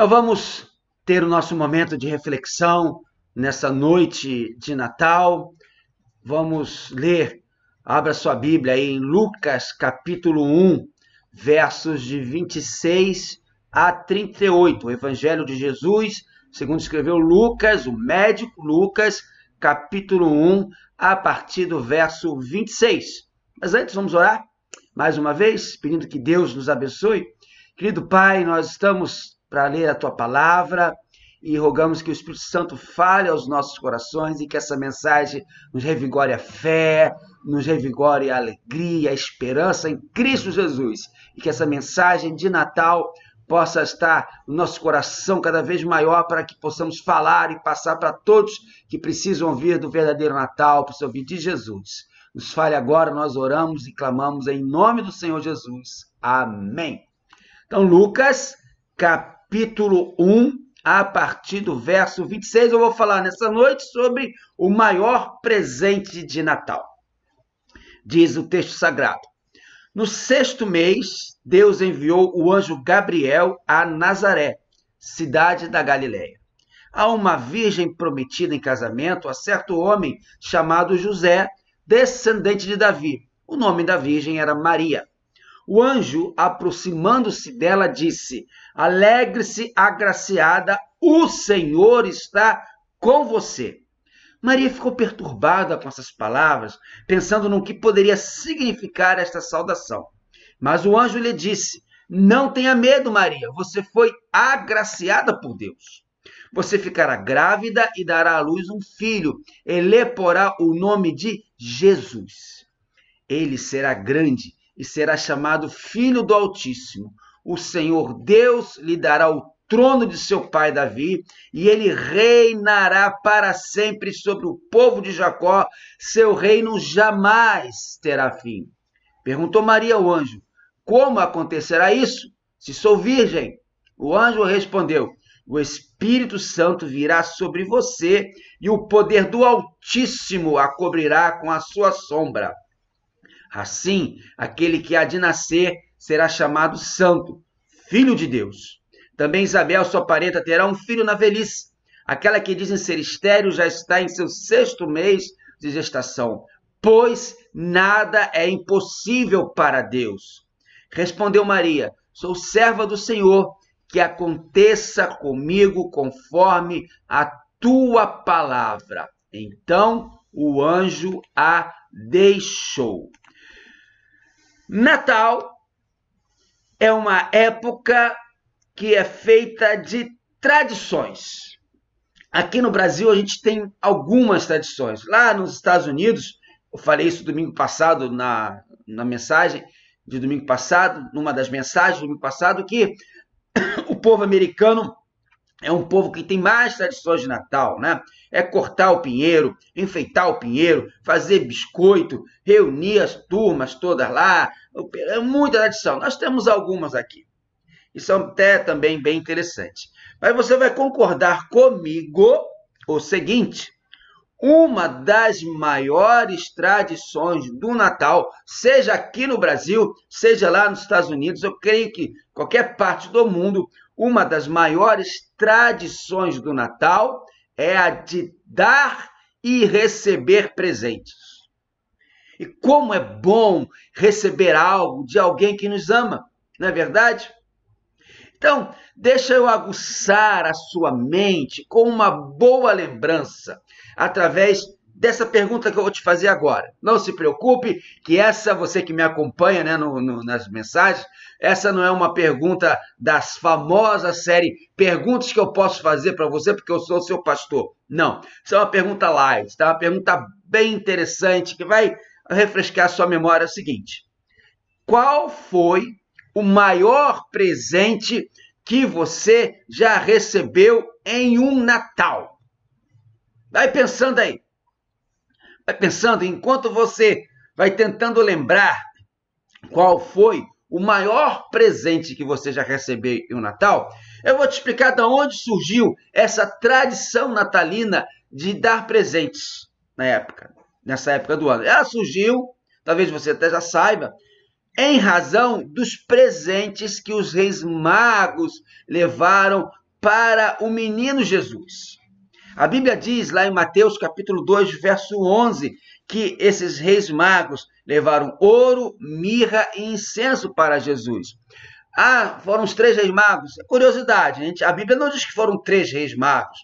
Então vamos ter o nosso momento de reflexão nessa noite de Natal. Vamos ler, abra sua Bíblia aí em Lucas capítulo 1, versos de 26 a 38. O Evangelho de Jesus, segundo escreveu Lucas, o médico Lucas, capítulo 1, a partir do verso 26. Mas antes vamos orar mais uma vez, pedindo que Deus nos abençoe. Querido Pai, nós estamos para ler a Tua Palavra e rogamos que o Espírito Santo fale aos nossos corações e que essa mensagem nos revigore a fé, nos revigore a alegria, a esperança em Cristo Jesus. E que essa mensagem de Natal possa estar no nosso coração cada vez maior para que possamos falar e passar para todos que precisam ouvir do verdadeiro Natal, para ouvir de Jesus. Nos fale agora, nós oramos e clamamos em nome do Senhor Jesus. Amém. Então, Lucas, capítulo 1, a partir do verso 26, eu vou falar nessa noite sobre o maior presente de Natal. Diz o texto sagrado: no 6º mês, Deus enviou o anjo Gabriel a Nazaré, cidade da Galileia, a uma virgem prometida em casamento a certo homem chamado José, descendente de Davi. O nome da virgem era Maria. O anjo, aproximando-se dela, disse: alegre-se, agraciada, o Senhor está com você. Maria ficou perturbada com essas palavras, pensando no que poderia significar esta saudação. Mas o anjo lhe disse: não tenha medo, Maria, você foi agraciada por Deus. Você ficará grávida e dará à luz um filho, e lhe porá o nome de Jesus. Ele será grande e será chamado Filho do Altíssimo. O Senhor Deus lhe dará o trono de seu pai Davi, e ele reinará para sempre sobre o povo de Jacó. Seu reino jamais terá fim. Perguntou Maria ao anjo: como acontecerá isso, se sou virgem? O anjo respondeu: o Espírito Santo virá sobre você, e o poder do Altíssimo a cobrirá com a sua sombra. Assim, aquele que há de nascer será chamado Santo, Filho de Deus. Também Isabel, sua parenta, terá um filho na velhice. Aquela que dizem ser estéril já está em seu 6º mês de gestação, pois nada é impossível para Deus. Respondeu Maria: sou serva do Senhor, que aconteça comigo conforme a tua palavra. Então o anjo a deixou. Natal é uma época que é feita de tradições. Aqui no Brasil a gente tem algumas tradições. Lá nos Estados Unidos, eu falei isso domingo passado na mensagem de domingo passado, numa das mensagens do domingo passado, que o povo americano é um povo que tem mais tradições de Natal, né? É cortar o pinheiro, enfeitar o pinheiro, fazer biscoito, reunir as turmas todas lá. É muita tradição. Nós temos algumas aqui. E são até também bem interessantes. Mas você vai concordar comigo o seguinte: uma das maiores tradições do Natal, seja aqui no Brasil, seja lá nos Estados Unidos, eu creio que qualquer parte do mundo, uma das maiores tradições do Natal é a de dar e receber presentes. E como é bom receber algo de alguém que nos ama, não é verdade? Então, deixa eu aguçar a sua mente com uma boa lembrança, através dessa pergunta que eu vou te fazer agora. Não se preocupe que essa, você que me acompanha, né, nas mensagens, essa não é uma pergunta das famosas série Perguntas que eu posso fazer para você porque eu sou seu pastor. Não, isso é uma pergunta light, tá? Uma pergunta bem interessante que vai refrescar a sua memória. É o seguinte: qual foi o maior presente que você já recebeu em um Natal? Vai pensando aí. Vai pensando, enquanto você vai tentando lembrar qual foi o maior presente que você já recebeu em um Natal, eu vou te explicar de onde surgiu essa tradição natalina de dar presentes nessa época do ano. Ela surgiu, talvez você até já saiba, em razão dos presentes que os reis magos levaram para o menino Jesus. A Bíblia diz lá em Mateus capítulo 2, verso 11, que esses reis magos levaram ouro, mirra e incenso para Jesus. Foram os 3 reis magos. É curiosidade, a Bíblia não diz que foram 3 reis magos.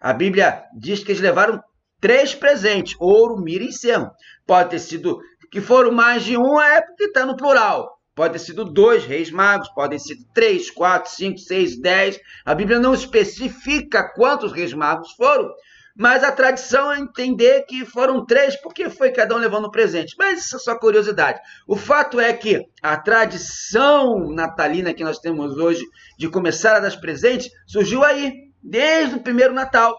A Bíblia diz que eles levaram 3 presentes, ouro, mirra e incenso. Pode ter sido que foram mais de um, é porque está no plural. Pode ter sido 2 reis magos, podem ser 3, 4, 5, 6, 10. A Bíblia não especifica quantos reis magos foram, mas a tradição é entender que foram 3, porque foi cada um levando um presente. Mas isso é só curiosidade. O fato é que a tradição natalina que nós temos hoje de começar a dar presentes surgiu aí, desde o primeiro Natal.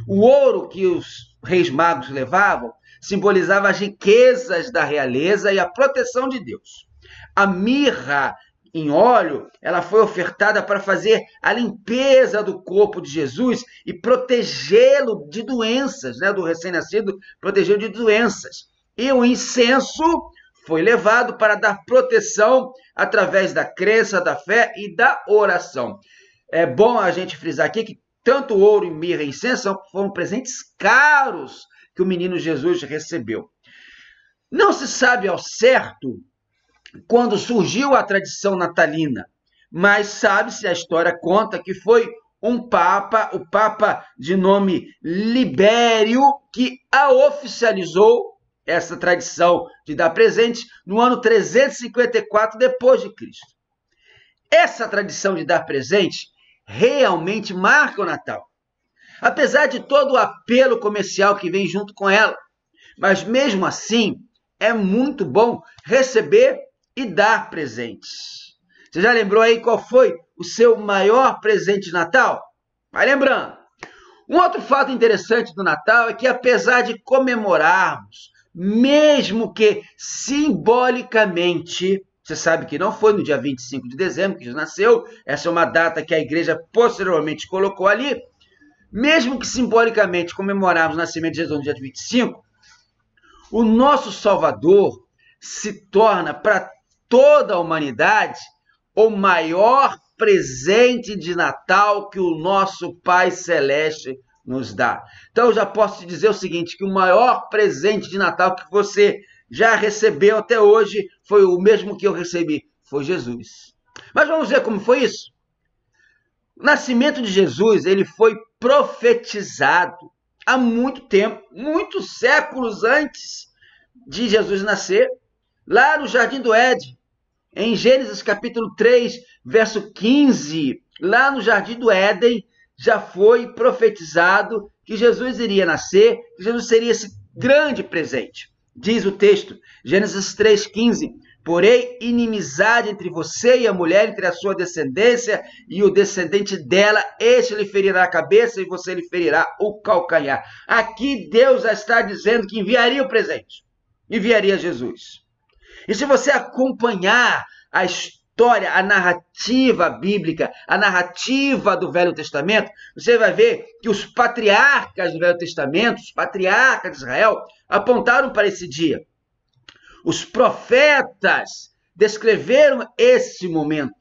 O ouro que os reis magos levavam simbolizava as riquezas da realeza e a proteção de Deus. A mirra em óleo, ela foi ofertada para fazer a limpeza do corpo de Jesus e protegê-lo de doenças, do recém-nascido, protegê-lo de doenças. E o incenso foi levado para dar proteção através da crença, da fé e da oração. É bom a gente frisar aqui que tanto ouro, e mirra e incenso foram presentes caros que o menino Jesus recebeu. Não se sabe ao certo quando surgiu a tradição natalina, mas sabe-se, a história conta que foi um papa, o papa de nome Libério, que a oficializou, essa tradição de dar presente, no ano 354 depois de Cristo. Essa tradição de dar presente realmente marca o Natal, apesar de todo o apelo comercial que vem junto com ela. Mas mesmo assim, é muito bom receber e dar presentes. Você já lembrou aí qual foi o seu maior presente de Natal? Vai lembrando. Um outro fato interessante do Natal é que, apesar de comemorarmos, mesmo que simbolicamente, você sabe que não foi no dia 25 de dezembro que Jesus nasceu, essa é uma data que a igreja posteriormente colocou ali, mesmo que simbolicamente comemorarmos o nascimento de Jesus no dia 25, o nosso Salvador se torna para toda a humanidade o maior presente de Natal que o nosso Pai Celeste nos dá. Então, eu já posso te dizer o seguinte, que o maior presente de Natal que você já recebeu até hoje foi o mesmo que eu recebi, foi Jesus. Mas vamos ver como foi isso? O nascimento de Jesus, ele foi profetizado há muito tempo, muitos séculos antes de Jesus nascer, lá no Jardim do Éden, em Gênesis capítulo 3, verso 15, lá no Jardim do Éden, já foi profetizado que Jesus iria nascer, que Jesus seria esse grande presente. Diz o texto, Gênesis 3,15, porém, inimizade entre você e a mulher, entre a sua descendência e o descendente dela, este lhe ferirá a cabeça e você lhe ferirá o calcanhar. Aqui Deus já está dizendo que enviaria o presente, enviaria Jesus. E se você acompanhar a história, a narrativa bíblica, a narrativa do Velho Testamento, você vai ver que os patriarcas do Velho Testamento, os patriarcas de Israel, apontaram para esse dia. Os profetas descreveram esse momento.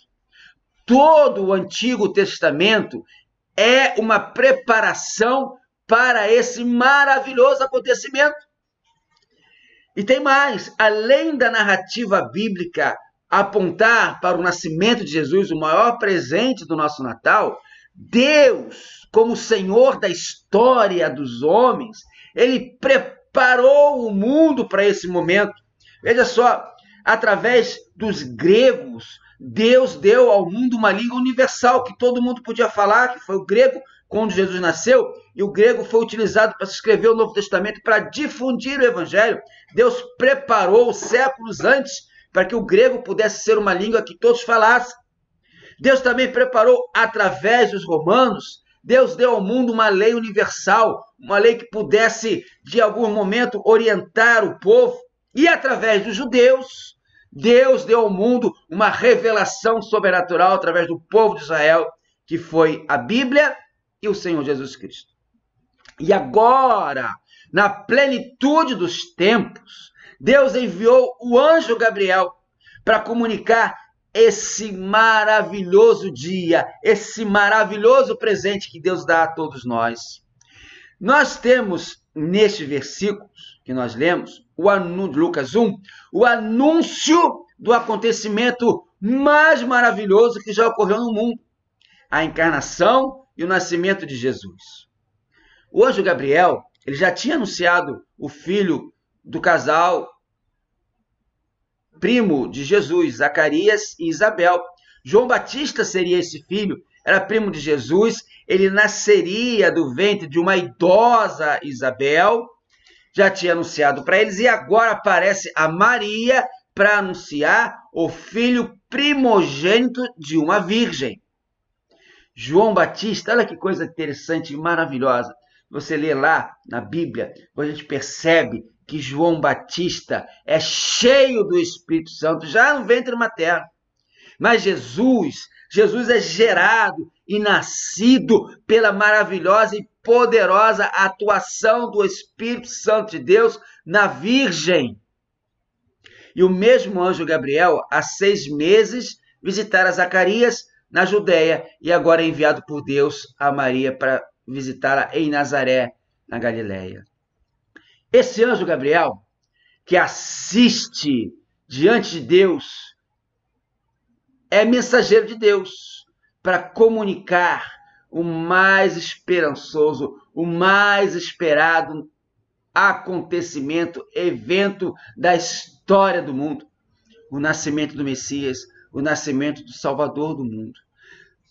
Todo o Antigo Testamento é uma preparação para esse maravilhoso acontecimento. E tem mais, além da narrativa bíblica apontar para o nascimento de Jesus, o maior presente do nosso Natal, Deus, como Senhor da história dos homens, ele preparou o mundo para esse momento. Veja só, através dos gregos, Deus deu ao mundo uma língua universal que todo mundo podia falar, que foi o grego, quando Jesus nasceu, e o grego foi utilizado para se escrever o Novo Testamento, para difundir o Evangelho. Deus preparou séculos antes para que o grego pudesse ser uma língua que todos falassem. Deus também preparou através dos romanos, Deus deu ao mundo uma lei universal, uma lei que pudesse, de algum momento, orientar o povo. E através dos judeus, Deus deu ao mundo uma revelação sobrenatural através do povo de Israel, que foi a Bíblia e o Senhor Jesus Cristo. E agora, na plenitude dos tempos, Deus enviou o anjo Gabriel para comunicar esse maravilhoso dia, esse maravilhoso presente que Deus dá a todos nós. Nós temos, nestes versículos que nós lemos, Lucas 1, o anúncio do acontecimento mais maravilhoso que já ocorreu no mundo, a encarnação e o nascimento de Jesus. O anjo Gabriel, ele já tinha anunciado o filho do casal primo de Jesus, Zacarias e Isabel. João Batista seria esse filho, era primo de Jesus, ele nasceria do ventre de uma idosa Isabel, já tinha anunciado para eles, e agora aparece a Maria para anunciar o filho primogênito de uma virgem. João Batista, olha que coisa interessante e maravilhosa. Você lê lá na Bíblia, a gente percebe que João Batista é cheio do Espírito Santo, já no ventre materno. Mas Jesus é gerado e nascido pela maravilhosa e poderosa atuação do Espírito Santo de Deus na Virgem. E o mesmo anjo Gabriel, há 6 meses, visitara Zacarias na Judéia e agora é enviado por Deus a Maria para visitá-la em Nazaré, na Galileia. Esse anjo Gabriel, que assiste diante de Deus, é mensageiro de Deus para comunicar o mais esperançoso, o mais esperado acontecimento, evento da história do mundo, o nascimento do Messias, o nascimento do Salvador do mundo.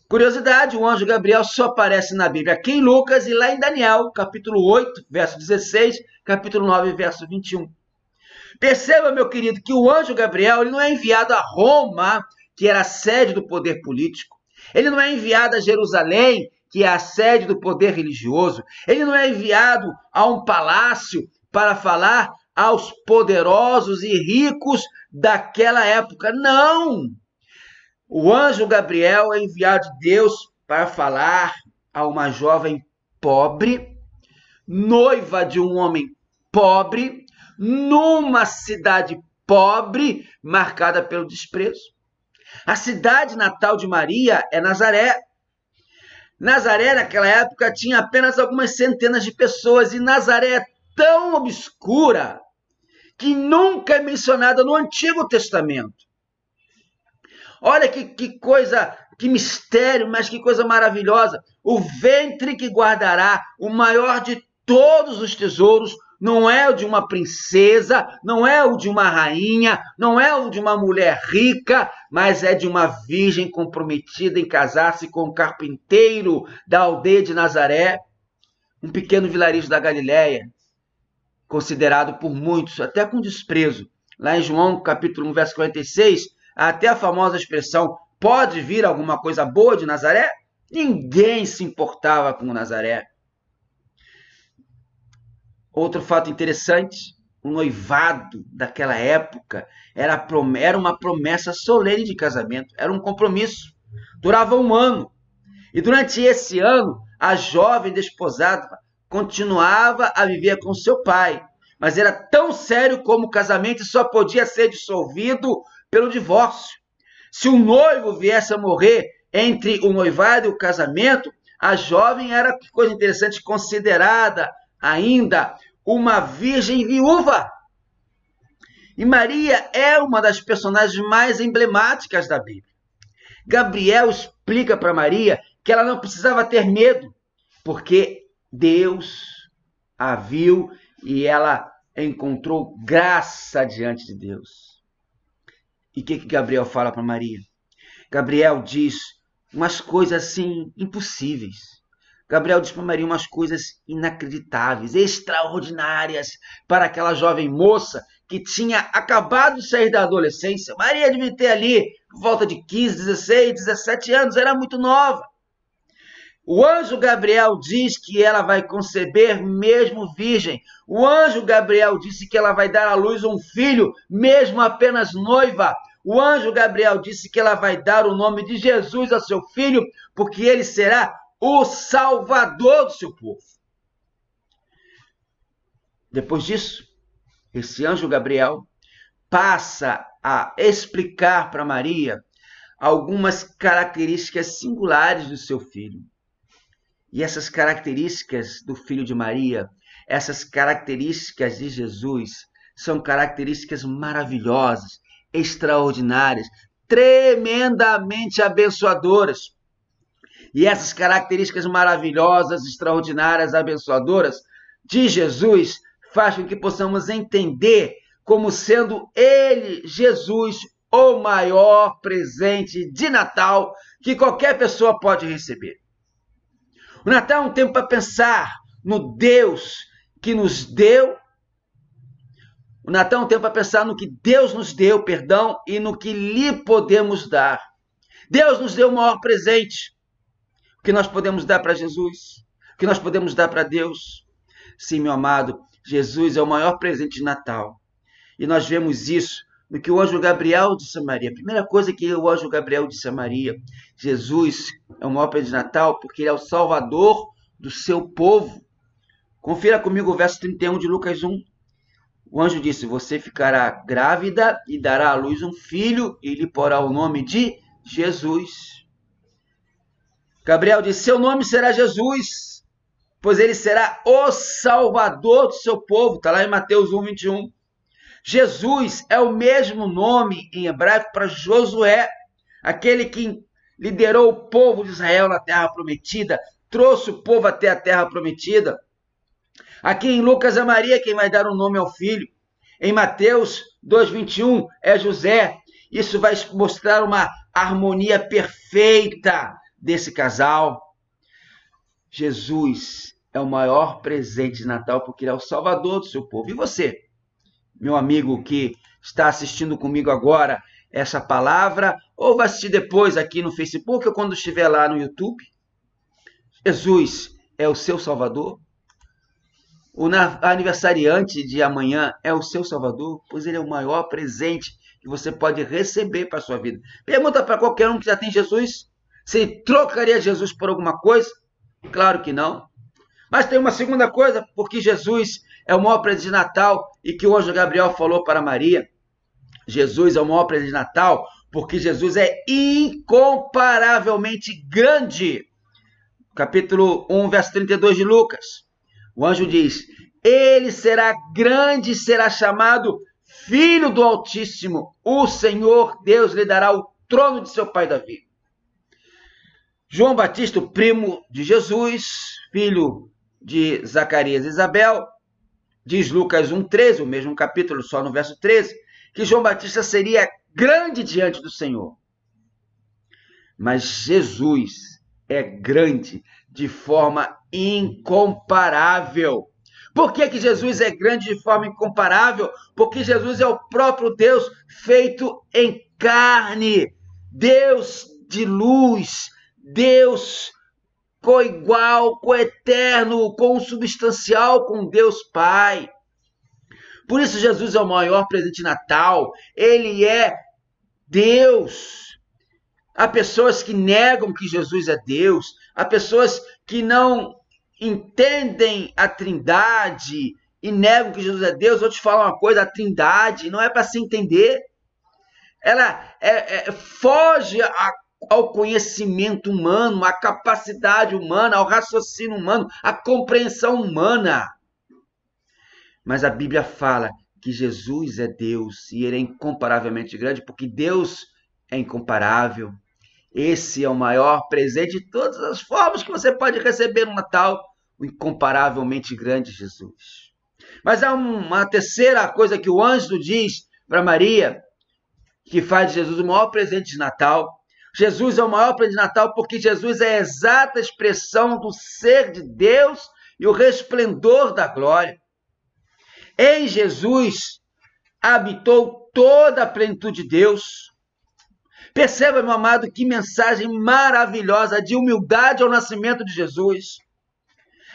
Curiosidade, o anjo Gabriel só aparece na Bíblia aqui em Lucas e lá em Daniel, capítulo 8, verso 16, capítulo 9, verso 21. Perceba, meu querido, que o anjo Gabriel ele não é enviado a Roma, que era a sede do poder político. Ele não é enviado a Jerusalém, que é a sede do poder religioso. Ele não é enviado a um palácio para falar aos poderosos e ricos daquela época. Não! O anjo Gabriel é enviado de Deus para falar a uma jovem pobre, noiva de um homem pobre, numa cidade pobre, marcada pelo desprezo. A cidade natal de Maria é Nazaré. Nazaré, naquela época, tinha apenas algumas centenas de pessoas, e Nazaré é tão obscura que nunca é mencionada no Antigo Testamento. Olha que coisa, que mistério, mas que coisa maravilhosa. O ventre que guardará o maior de todos os tesouros não é o de uma princesa, não é o de uma rainha, não é o de uma mulher rica, mas é de uma virgem comprometida em casar-se com o carpinteiro da aldeia de Nazaré, um pequeno vilarejo da Galileia, considerado por muitos até com desprezo. Lá em João, capítulo 1, verso 46, até a famosa expressão, pode vir alguma coisa boa de Nazaré? Ninguém se importava com Nazaré. Outro fato interessante, o noivado daquela época era uma promessa solene de casamento, era um compromisso, durava 1 ano. E durante esse ano, a jovem desposada continuava a viver com seu pai, mas era tão sério como o casamento e só podia ser dissolvido pelo divórcio. Se o noivo viesse a morrer entre o noivado e o casamento, a jovem era, que coisa interessante, considerada ainda uma virgem viúva. E Maria é uma das personagens mais emblemáticas da Bíblia. Gabriel explica para Maria que ela não precisava ter medo, porque Deus a viu e ela encontrou graça diante de Deus. E o que Gabriel fala para Maria? Gabriel diz umas coisas assim impossíveis. Gabriel diz para Maria umas coisas inacreditáveis, extraordinárias para aquela jovem moça que tinha acabado de sair da adolescência. Maria devia ter ali por volta de 15, 16, 17 anos, era muito nova. O anjo Gabriel diz que ela vai conceber mesmo virgem. O anjo Gabriel disse que ela vai dar à luz um filho, mesmo apenas noiva. O anjo Gabriel disse que ela vai dar o nome de Jesus ao seu filho, porque ele será o Salvador do seu povo. Depois disso, esse anjo Gabriel passa a explicar para Maria algumas características singulares do seu filho. E essas características do filho de Maria, essas características de Jesus, são características maravilhosas, extraordinárias, tremendamente abençoadoras. E essas características maravilhosas, extraordinárias, abençoadoras de Jesus faz com que possamos entender como sendo ele, Jesus, o maior presente de Natal que qualquer pessoa pode receber. O Natal é um tempo para pensar no Deus que nos deu. O Natal é um tempo para pensar no que Deus nos deu, perdão, e no que lhe podemos dar. Deus nos deu o maior presente. O que nós podemos dar para Jesus? O que nós podemos dar para Deus? Sim, meu amado, Jesus é o maior presente de Natal. E nós vemos isso no que o anjo Gabriel disse a Maria. A primeira coisa que o anjo Gabriel disse a Maria: Jesus é o maior presente de Natal porque ele é o salvador do seu povo. Confira comigo o verso 31 de Lucas 1. O anjo disse: você ficará grávida e dará à luz um filho e lhe porá o nome de Jesus. Gabriel disse: seu nome será Jesus, pois ele será o salvador do seu povo. Está lá em Mateus 1, 21. Jesus é o mesmo nome em hebraico para Josué, aquele que liderou o povo de Israel na terra prometida, trouxe o povo até a terra prometida. Aqui em Lucas é Maria quem vai dar o nome ao filho. Em Mateus 2,21 é José. Isso vai mostrar uma harmonia perfeita desse casal. Jesus é o maior presente de Natal porque ele é o salvador do seu povo. E você, meu amigo que está assistindo comigo agora essa palavra, ou vai assistir depois aqui no Facebook ou quando estiver lá no YouTube, Jesus é o seu salvador? O aniversariante de amanhã é o seu salvador? Pois ele é o maior presente que você pode receber para a sua vida. Pergunta para qualquer um que já tem Jesus, se ele trocaria Jesus por alguma coisa? Claro que não. Mas tem uma segunda coisa, porque Jesus é o maior presente de Natal e que o anjo Gabriel falou para Maria. Jesus é o maior presente de Natal porque Jesus é incomparavelmente grande. Capítulo 1, verso 32 de Lucas. O anjo diz: ele será grande e será chamado Filho do Altíssimo. O Senhor Deus lhe dará o trono de seu pai Davi. João Batista, o primo de Jesus, filho de Zacarias e Isabel, diz Lucas 1,13, o mesmo capítulo, só no verso 13, que João Batista seria grande diante do Senhor. Mas Jesus é grande de forma incomparável. Por que Jesus é grande de forma incomparável? Porque Jesus é o próprio Deus feito em carne. Deus de luz, Deus coigual, coeterno, consubstancial com Deus Pai. Por isso Jesus é o maior presente de Natal. Ele é Deus. Há pessoas que negam que Jesus é Deus. Há pessoas que não entendem a Trindade e negam que Jesus é Deus. Vou te falar uma coisa: a Trindade não é para se entender. Ela foge ao conhecimento humano, à capacidade humana, ao raciocínio humano, à compreensão humana. Mas a Bíblia fala que Jesus é Deus e ele é incomparavelmente grande, porque Deus é incomparável. Esse é o maior presente de todas as formas que você pode receber no Natal, o incomparavelmente grande Jesus. Mas há uma terceira coisa que o anjo diz para Maria, que faz de Jesus o maior presente de Natal. Jesus é o maior presente de Natal porque Jesus é a exata expressão do ser de Deus e o resplendor da glória. Em Jesus habitou toda a plenitude de Deus. Perceba, meu amado, que mensagem maravilhosa de humildade ao nascimento de Jesus.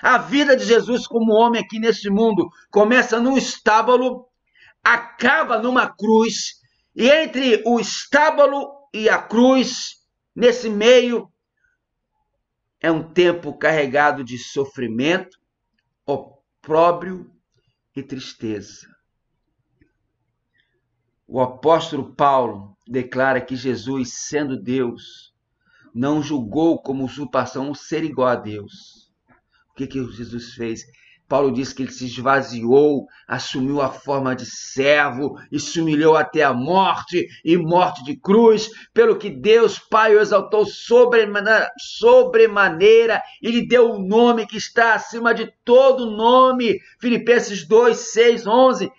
A vida de Jesus como homem aqui neste mundo começa num estábulo, acaba numa cruz, e entre o estábulo e a cruz, nesse meio, é um tempo carregado de sofrimento, opróbrio e tristeza. O apóstolo Paulo declara que Jesus, sendo Deus, não julgou como usurpação o ser igual a Deus. O que Jesus fez? Paulo diz que ele se esvaziou, assumiu a forma de servo e se humilhou até a morte e morte de cruz, pelo que Deus Pai o exaltou sobremaneira e lhe deu o nome que está acima de todo nome. Filipenses 2, 6, 11.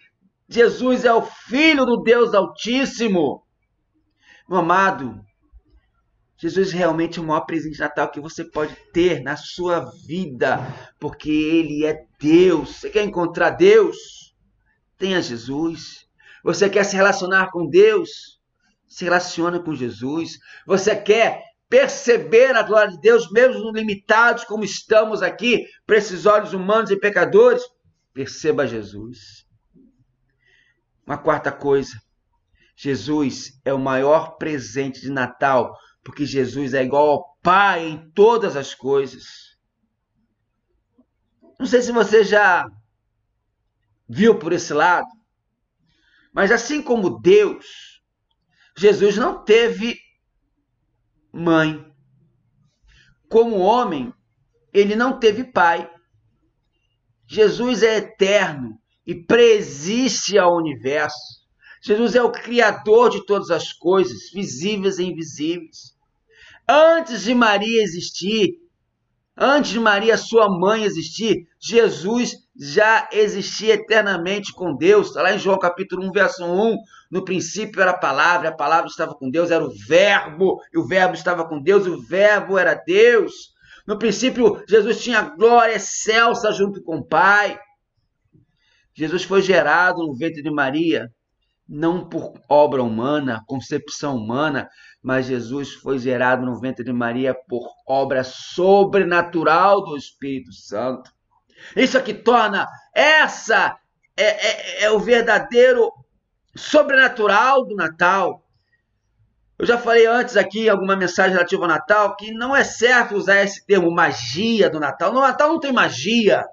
Jesus é o Filho do Deus Altíssimo. Meu amado, Jesus realmente é o maior presente de Natal que você pode ter na sua vida, porque Ele é Deus. Você quer encontrar Deus? Tenha Jesus. Você quer se relacionar com Deus? Se relaciona com Jesus. Você quer perceber a glória de Deus, mesmo limitados como estamos aqui, para esses olhos humanos e pecadores? Perceba Jesus. Uma quarta coisa, Jesus é o maior presente de Natal, porque Jesus é igual ao Pai em todas as coisas. Não sei se você já viu por esse lado, mas assim como Deus, Jesus não teve mãe. Como homem, ele não teve pai. Jesus é eterno e preexiste ao universo. Jesus é o Criador de todas as coisas, visíveis e invisíveis. Antes de Maria existir, antes de Maria, sua mãe, existir, Jesus já existia eternamente com Deus. Está lá em João capítulo 1, verso 1. No princípio era a palavra estava com Deus, era o verbo, e o verbo estava com Deus, e o verbo era Deus. No princípio, Jesus tinha glória excelsa junto com o Pai. Jesus foi gerado no ventre de Maria, não por obra humana, concepção humana, mas Jesus foi gerado no ventre de Maria por obra sobrenatural do Espírito Santo. Isso aqui torna o verdadeiro sobrenatural do Natal. Eu já falei antes aqui em alguma mensagem relativa ao Natal que não é certo usar esse termo magia do Natal. No Natal não tem magia.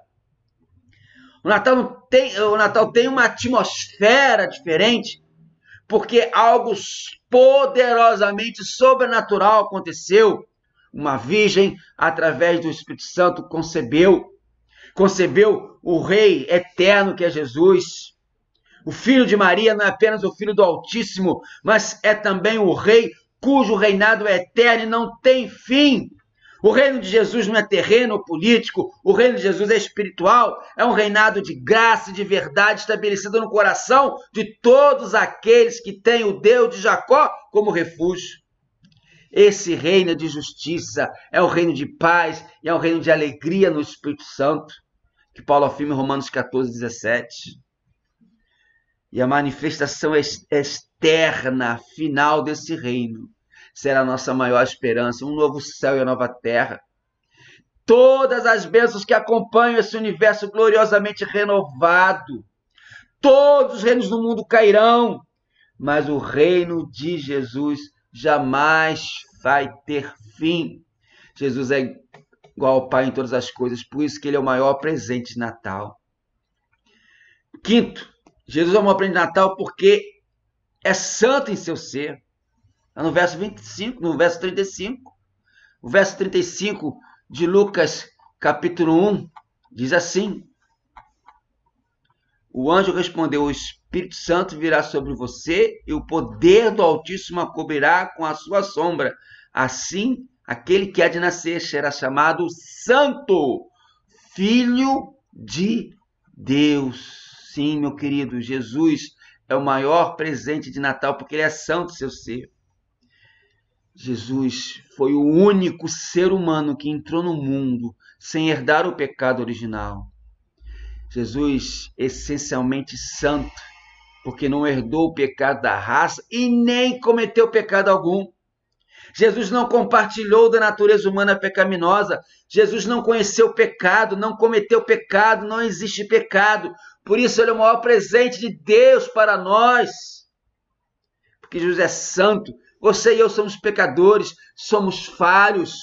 O Natal tem uma atmosfera diferente, porque algo poderosamente sobrenatural aconteceu. Uma virgem, através do Espírito Santo, concebeu o Rei eterno que é Jesus. O Filho de Maria não é apenas o Filho do Altíssimo, mas é também o Rei cujo reinado é eterno e não tem fim. O reino de Jesus não é terreno ou político, o reino de Jesus é espiritual, é um reinado de graça e de verdade estabelecido no coração de todos aqueles que têm o Deus de Jacó como refúgio. Esse reino de justiça é o reino de paz e é o reino de alegria no Espírito Santo, que Paulo afirma em Romanos 14, 17. E a manifestação externa, final desse reino, será a nossa maior esperança, um novo céu e a nova terra. Todas as bênçãos que acompanham esse universo gloriosamente renovado. Todos os reinos do mundo cairão, mas o reino de Jesus jamais vai ter fim. Jesus é igual ao Pai em todas as coisas, por isso que ele é o maior presente de Natal. Quinto, Jesus é o maior presente de Natal porque é santo em seu ser. No verso 25, no verso 35. O verso 35 de Lucas, capítulo 1, diz assim: o anjo respondeu: o Espírito Santo virá sobre você e o poder do Altíssimo a cobrirá com a sua sombra. Assim, aquele que há de nascer será chamado Santo, Filho de Deus. Sim, meu querido, Jesus é o maior presente de Natal porque ele é santo em seu ser. Jesus foi o único ser humano que entrou no mundo sem herdar o pecado original. Jesus, essencialmente santo, porque não herdou o pecado da raça e nem cometeu pecado algum. Jesus não compartilhou da natureza humana pecaminosa. Jesus não conheceu o pecado, não cometeu pecado, não existe pecado. Por isso ele é o maior presente de Deus para nós. Porque Jesus é santo. Você e eu somos pecadores, somos falhos.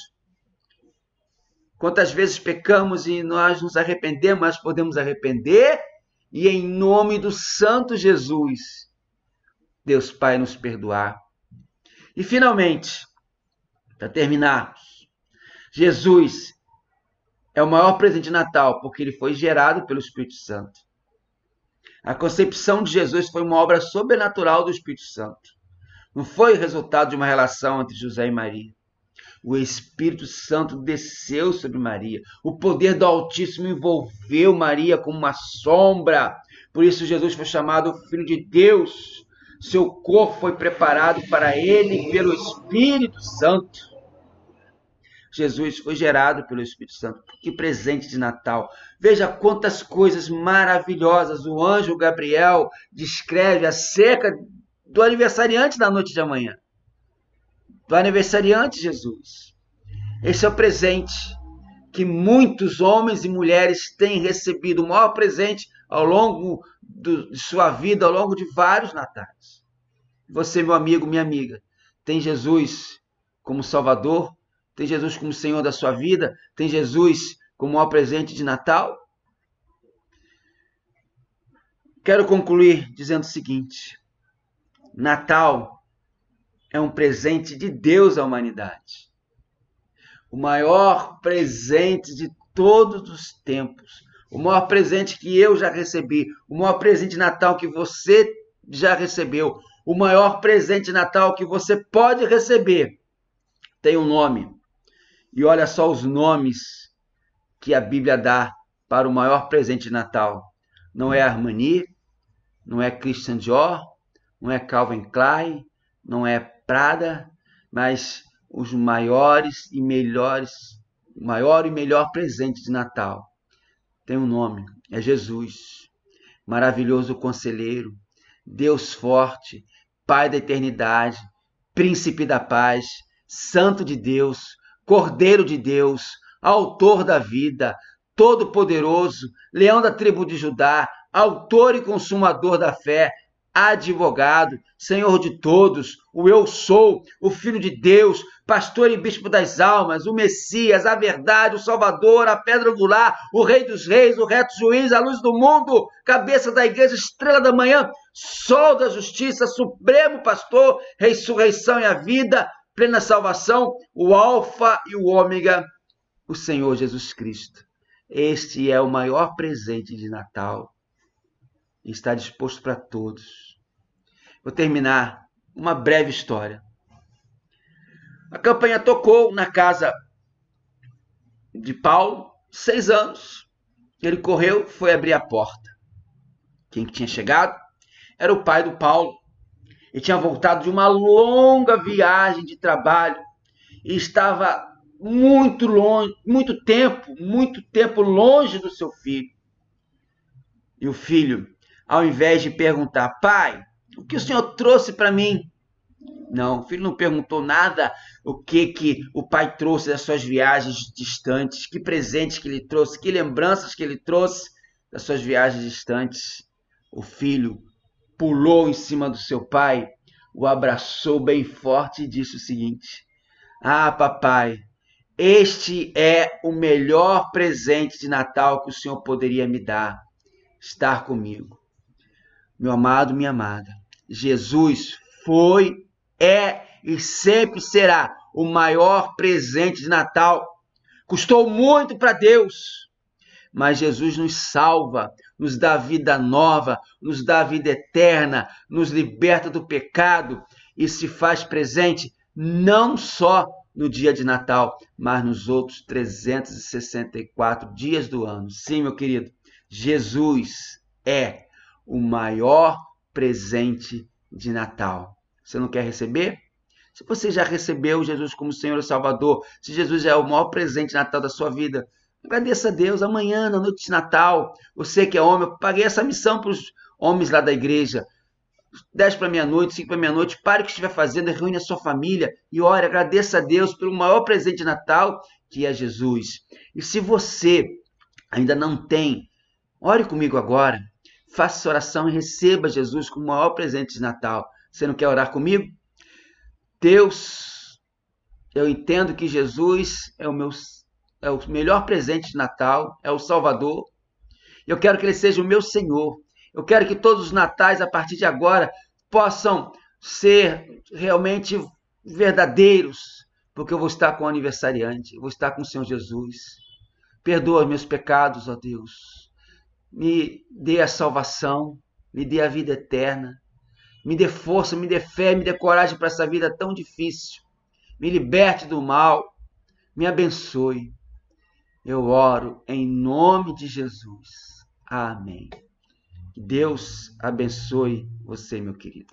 Quantas vezes pecamos e nós nos arrependemos, mas podemos arrepender, e em nome do Santo Jesus, Deus Pai nos perdoar. E finalmente, para terminarmos, Jesus é o maior presente de Natal porque ele foi gerado pelo Espírito Santo. A concepção de Jesus foi uma obra sobrenatural do Espírito Santo. Não foi resultado de uma relação entre José e Maria. O Espírito Santo desceu sobre Maria. O poder do Altíssimo envolveu Maria como uma sombra. Por isso Jesus foi chamado Filho de Deus. Seu corpo foi preparado para ele pelo Espírito Santo. Jesus foi gerado pelo Espírito Santo. Que presente de Natal. Veja quantas coisas maravilhosas o anjo Gabriel descreve acerca do aniversariante da noite de amanhã. Do aniversariante Jesus. Esse é o presente que muitos homens e mulheres têm recebido, o maior presente ao longo de sua vida, ao longo de vários natais. Você, meu amigo, minha amiga, tem Jesus como Salvador? Tem Jesus como Senhor da sua vida? Tem Jesus como maior presente de Natal? Quero concluir dizendo o seguinte: Natal é um presente de Deus à humanidade. O maior presente de todos os tempos. O maior presente que eu já recebi. O maior presente de Natal que você já recebeu. O maior presente de Natal que você pode receber tem um nome. E olha só os nomes que a Bíblia dá para o maior presente de Natal. Não é Armani, não é Christian Dior, não é Calvin Klein, não é Prada, mas os maiores e melhores, o maior e melhor presente de Natal tem um nome, é Jesus, maravilhoso conselheiro, Deus forte, Pai da eternidade, Príncipe da paz, Santo de Deus, Cordeiro de Deus, Autor da vida, Todo-Poderoso, Leão da tribo de Judá, Autor e Consumador da fé, Advogado, Senhor de todos, o Eu Sou, o Filho de Deus, Pastor e Bispo das almas, o Messias, a verdade, o Salvador, a pedra angular, o Rei dos reis, o reto juiz, a luz do mundo, cabeça da igreja, estrela da manhã, sol da justiça, supremo pastor, ressurreição e a vida, plena salvação, o alfa e o ômega, o Senhor Jesus Cristo. Este é o maior presente de Natal. Está disposto para todos. Vou terminar uma breve história. A campanha tocou na casa de Paulo, 6 anos. Ele correu, foi abrir a porta. Quem tinha chegado era o pai do Paulo. Ele tinha voltado de uma longa viagem de trabalho e estava muito longe, muito tempo longe do seu filho. E o filho, ao invés de perguntar, pai, o que o senhor trouxe para mim? Não, o filho não perguntou nada o que o pai trouxe das suas viagens distantes, que presentes que ele trouxe, que lembranças que ele trouxe das suas viagens distantes. O filho pulou em cima do seu pai, o abraçou bem forte e disse o seguinte: ah, papai, este é o melhor presente de Natal que o senhor poderia me dar, estar comigo. Meu amado, minha amada, Jesus foi, é e sempre será o maior presente de Natal. Custou muito para Deus, mas Jesus nos salva, nos dá vida nova, nos dá vida eterna, nos liberta do pecado e se faz presente não só no dia de Natal, mas nos outros 364 dias do ano. Sim, meu querido, Jesus é o maior presente de Natal. Você não quer receber? Se você já recebeu Jesus como Senhor e Salvador, se Jesus é o maior presente de Natal da sua vida, agradeça a Deus. Amanhã, na noite de Natal, você que é homem, eu paguei essa missão para os homens lá da igreja. 10 para meia-noite, 5 para meia-noite, pare o que estiver fazendo, reúne a sua família e ore, agradeça a Deus pelo maior presente de Natal, que é Jesus. E se você ainda não tem, ore comigo agora, faça essa oração e receba Jesus como o maior presente de Natal. Você não quer orar comigo? Deus, eu entendo que Jesus é o melhor presente de Natal, é o Salvador. Eu quero que Ele seja o meu Senhor. Eu quero que todos os natais, a partir de agora, possam ser realmente verdadeiros, porque eu vou estar com o aniversariante, eu vou estar com o Senhor Jesus. Perdoa meus pecados, ó Deus. Me dê a salvação, me dê a vida eterna. Me dê força, me dê fé, me dê coragem para essa vida tão difícil. Me liberte do mal, me abençoe. Eu oro em nome de Jesus. Amém. Que Deus abençoe você, meu querido.